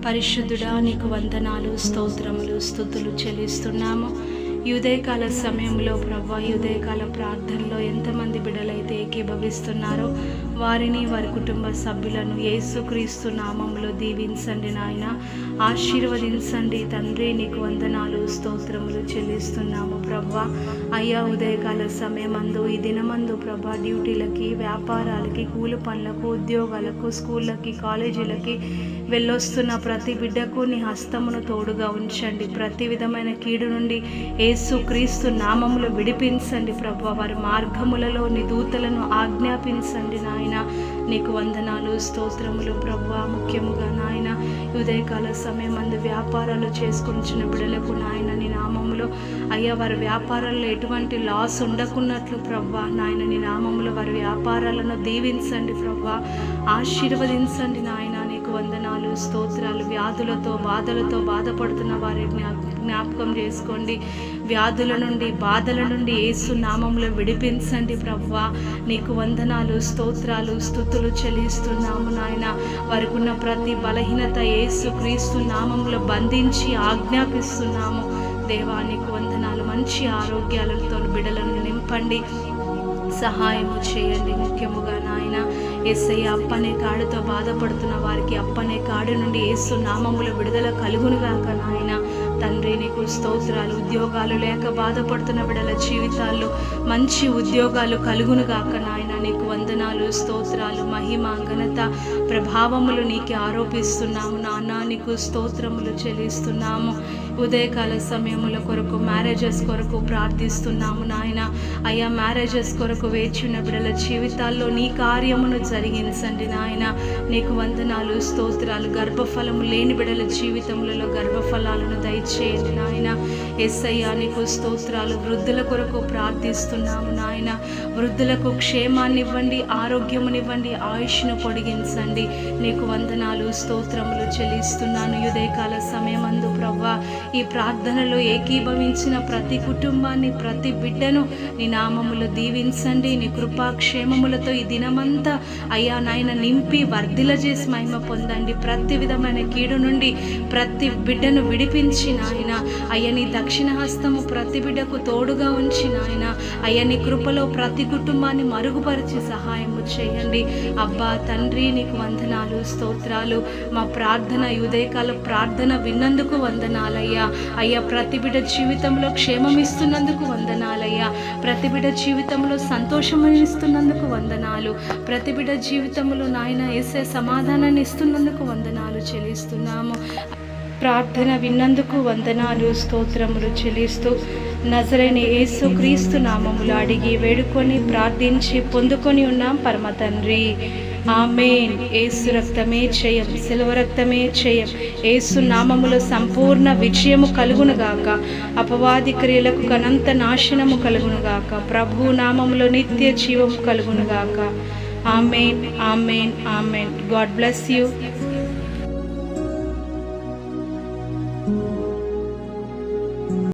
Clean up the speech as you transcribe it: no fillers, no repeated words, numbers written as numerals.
పరిశుద్ధుడా, నీకు వందనాలు, స్తోత్రములు, స్తుతులు చెల్లిస్తున్నాము. ఈ ఉదయకాల సమయంలో ప్రభా, ఈ ఉదయకాల ప్రార్థనలో ఎంతమంది బిడ్డలైతే ఏకీభవిస్తున్నారో వారిని, వారి కుటుంబ సభ్యులను యేసుక్రీస్తు నామములో దీవించండి నాయన, ఆశీర్వదించండి తండ్రి. నీకు వందనాలు, స్తోత్రములు చెల్లిస్తున్నాము ప్రభా. అయ్యా, ఉదయకాల సమయమందు, ఈ దినమందు ప్రభా, డ్యూటీలకి, వ్యాపారాలకి, కూలి పనులకు, ఉద్యోగాలకు, స్కూళ్ళకి, కాలేజీలకి వెళ్ళొస్తున్న ప్రతి బిడ్డకు నీ హస్తమును తోడుగా ఉంచండి. ప్రతి విధమైన కీడు నుండి యేసుక్రీస్తు నామములో విడిపించండి ప్రభా. వారి మార్గములలో నీ దూతలను ఆజ్ఞాపించండి నాయన. నీకు వందనాలు, స్తోత్రములు ప్రభా. ముఖ్యముగా నాయన, ఉదయకాల సమయం అందు వ్యాపారాలు చేసుకొనిచిన బిడ్డలకు నాయన, నీ నామములో అయ్యా వారి వ్యాపారాల్లో ఎటువంటి లాస్ ఉండకున్నట్లు ప్రభా నాయన, నీ నామములో వారి వ్యాపారాలను దీవించండి ప్రభా, ఆశీర్వదించండి నాయన. నీకు వందనాలు, స్తోత్రాలు. వ్యాధులతో, బాధలతో బాధపడుతున్న వారి జ్ఞాపకం చేసుకోండి. వ్యాధుల నుండి, బాధల నుండి యేసు నామంలో విడిపించండి ప్రభా. నీకు వందనాలు, స్తోత్రాలు, స్తుతులు చెల్లిస్తున్నాము నాయన. వారికి ఉన్న ప్రతి బలహీనత యేసు క్రీస్తు నామంలో బంధించి ఆజ్ఞాపిస్తున్నాము దేవా. నీకు వందనాలు. మంచి ఆరోగ్యాలతో బిడ్డలను నింపండి, సహాయము చేయండి. ముఖ్యముగా నాయన, యేసయ్య అప్పనే కాడుతో బాధపడుతున్న వారికి అప్పనే కాడు నుండి యేసు నామములో విడుదల కలుగునుగాక నాయన. తండ్రి, నీకు స్తోత్రాలు. ఉద్యోగాలు లేక బాధపడుతున్న బిడ్డల జీవితాల్లో మంచి ఉద్యోగాలు కలుగునుగాక నాయన. నీకు వందనాలు, స్తోత్రాలు. మహిమ, ఘనత, ప్రభావములు నీకే ఆరోపిస్తున్నాము నాన్న. నీకు స్తోత్రములు చెల్లిస్తున్నాము. ఉదయకాల సమయముల కొరకు, మ్యారేజెస్ కొరకు ప్రార్థిస్తున్నాము నాయన. అయ్యా, మ్యారేజెస్ కొరకు వేచి ఉన్న బిడ్డల జీవితాల్లో నీ కార్యమును జరిగించండి నాయన. నీకు వందనాలు, స్తోత్రాలు. గర్భఫలము లేని బిడ్డల జీవితములలో గర్భఫలాలను దయచేయండి నాయన. యేసయ్యా, నీకు స్తోత్రాలు. వృద్ధుల కొరకు ప్రార్థిస్తున్నాము నాయన. వృద్ధులకు క్షేమాన్ని ఇవ్వండి, ఆరోగ్యమునివ్వండి, ఆయుష్ను పొడిగించండి. నీకు వందనాలు, స్తోత్రములు చెల్లిస్తున్నాను. ఉదయకాల సమయమందు ప్రభా, ఈ ప్రార్థనలో ఏకీభవించిన ప్రతి కుటుంబాన్ని, ప్రతి బిడ్డను నీ నామములో దీవించండి. నీ కృపాక్షేమములతో ఈ దినమంతా అయ్యా నాయన నింపి వర్ధిల చేసి మహిమ పొందండి. ప్రతి విధమైన కీడు నుండి ప్రతి బిడ్డను విడిపించి నాయన. అయ్యా, నీ దక్షిణ హస్తము ప్రతి బిడ్డకు తోడుగా ఉంచి నాయన. అయ్యా, నీ కృపలో ప్రతి కుటుంబాన్ని మరుగుపరిచి సహాయము చేయండి. అబ్బా తండ్రి, నీకు వందనాలు, స్తోత్రాలు. మా ప్రార్థన, ఉదయకాల ప్రార్థన విన్నందుకు వందనాలయ్యా. అయ్యా, ప్రతి బిడ్డ జీవితంలో క్షేమం ఇస్తున్నందుకు వందనాలయ్యా. ప్రతి బిడ్డ జీవితంలో సంతోషం ఇస్తున్నందుకు వందనాలు. ప్రతి బిడ్డ జీవితంలో నాయన యేసే సమాధానాన్ని ఇస్తున్నందుకు వందనాలు చెల్లిస్తున్నాము. ప్రార్థన విన్నందుకు వందనాలు, స్తోత్రములు చెల్లిస్తూ నజరైన యేసుక్రీస్తు నామములు అడిగి వేడుకొని ప్రార్థించి పొందుకొని ఉన్నాం పరమ తండ్రి. ఆమేన్. యేసు రక్తమే జయం, శిలువ రక్తమే జయం. యేసు నామములో సంపూర్ణ విజయము కలుగునుగాక. అపవాది క్రియలకు కనంత నాశనము కలుగునుగాక. ప్రభు నామములో నిత్య జీవము కలుగునుగాక. ఆమేన్, ఆమేన్, ఆమేన్. God bless you.